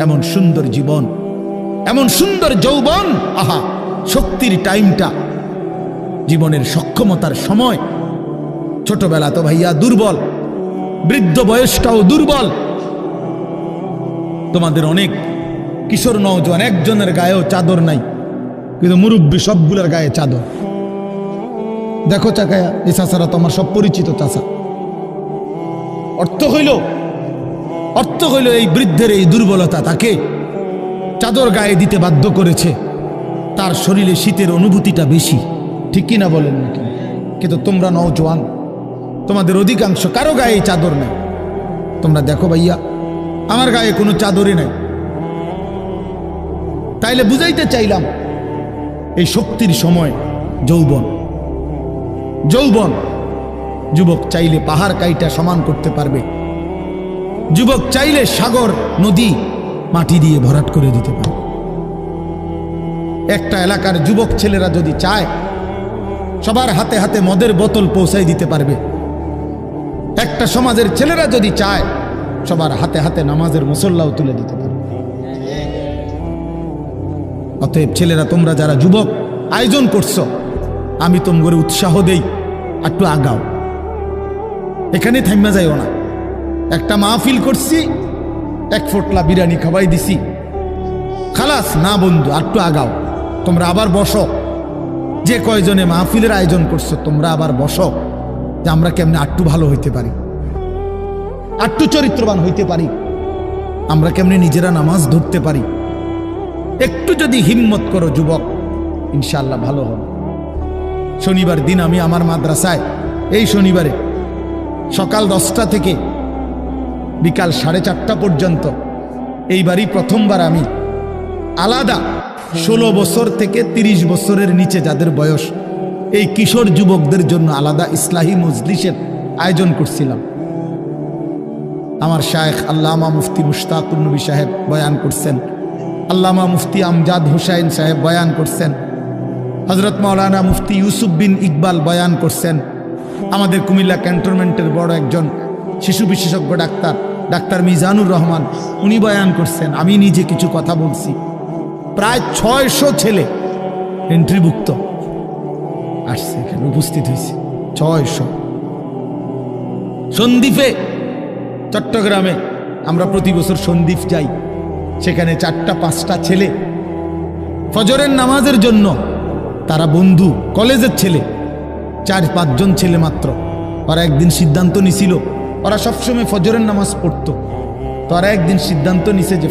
এমন সুন্দর জীবন, এমন সুন্দর যৌবন, আহা শক্তির টাইমটা, জীবনের সক্ষমতার সময়। ছোটবেলা তো ভাইয়া দুর্বল, বৃদ্ধ বয়সটাও দুর্বল। তোমাদের অনেক কিশোর নওজোয়ান একজনের গায়েও চাদর নাই, কিন্তু মুরব্বী সবগুলোর গায়ে চাদর। দেখো চাকায়া, এই চাচারা তো আমার সব পরিচিত চাচা। অর্থ হইল এই বৃদ্ধের এই দুর্বলতা তাকে চাদর গায়ে দিতে বাধ্য করেছে। তার শরীরে শীতের অনুভূতিটা বেশি, ঠিক কিনা বলেন না কেন? কিন্তু তোমরা নওজোয়ান, তোমাদের অধিকাংশ কারো গায়ে চাদর নাই। তোমরা দেখো ভাইয়া, আমার গায়ে কোনো চাদরই নাই। তাইলে বুঝাইতে চাইলাম এই শক্তির সময় যৌবন। যুবক চাইলে পাহাড় কাইটা সমান করতে পারবে, যুবক চাইলে সাগর নদী মাটি দিয়ে ভরাট করে দিতে পারবে। একটা এলাকার যুবক ছেলেরা যদি চায়, সবার হাতে হাতে মদের বোতল পৌঁছাই দিতে পারবে। একটা সমাজের ছেলেরা যদি চায়, সবার হাতে হাতে নামাজের মুসল্লাও তুলে দিতে পারবে। অতএব ছেলেরা, তোমরা যারা যুবক আয়োজন করছো, আমি তোমাদের উৎসাহ দেই, একটু আগাও, এখানে থাইমা যাইও না। একটা মাহফিল করছি, এক ফোটলা বিরিয়ানি খাওয়াই দিছি, খালাস না বন্ধু, একটু আগাও। তোমরা আবার বসো, যে কয়জনে মাহফিলের আয়োজন করছো তোমরা আবার বসো, যে আমরা কেমনে আটটু ভালো হইতে পারি, আটটু চরিত্রবান হইতে পারি, আমরা কেমনে নিজেরা নামাজ ধরতে পারি। একটু যদি হিম্মত করো যুবক, ইনশাআল্লাহ ভালো হবে। শনিবার দিন আমি আমার মাদ্রাসায়, এই শনিবারে সকাল 10টা থেকে বিকাল 4:30 পর্যন্ত, এইবারই প্রথমবার আমি আলাদা 16 বছর থেকে 30 বছরের নিচে যাদের বয়স, এই কিশোর যুবকদের জন্য আলাদা ইসলাহি মজলিসের আয়োজন করছিলাম। আমার শায়েখ আল্লামা মুফতি মুশতাকুর নবী সাহেব বয়ান করছেন, আল্লামা মুফতি আমজাদ হুসাইন সাহেব বয়ান করছেন, হযরত মাওলানা মুফতি ইউসুফ বিন ইকবাল বয়ান করছেন, আমাদের কুমিল্লা ক্যান্টনমেন্টের বড় একজন শিশু বিশেষজ্ঞ ডাক্তার মিজানুর রহমান, উনি বয়ান করছেন, আমি নিজে কিছু কথা বলছি। প্রায় 600 ছেলে এন্ট্রিভুক্ত আসছে, এখানে উপস্থিত হয়েছে 600। সন্দ্বীপে, চট্টগ্রামে আমরা প্রতি বছর সন্দ্বীপ যাই, সেখানে 4টা-5টা ছেলে ফজরের নামাজের জন্য, তারা বন্ধু কলেজের ছেলে, 4-5 জন ছেলে মাত্র। ওরা একদিন সিদ্ধান্ত নিছিল, ওরা সবসময় ফজরের নামাজ পড়তো, তো ওরা একদিন সিদ্ধান্ত নিছে যে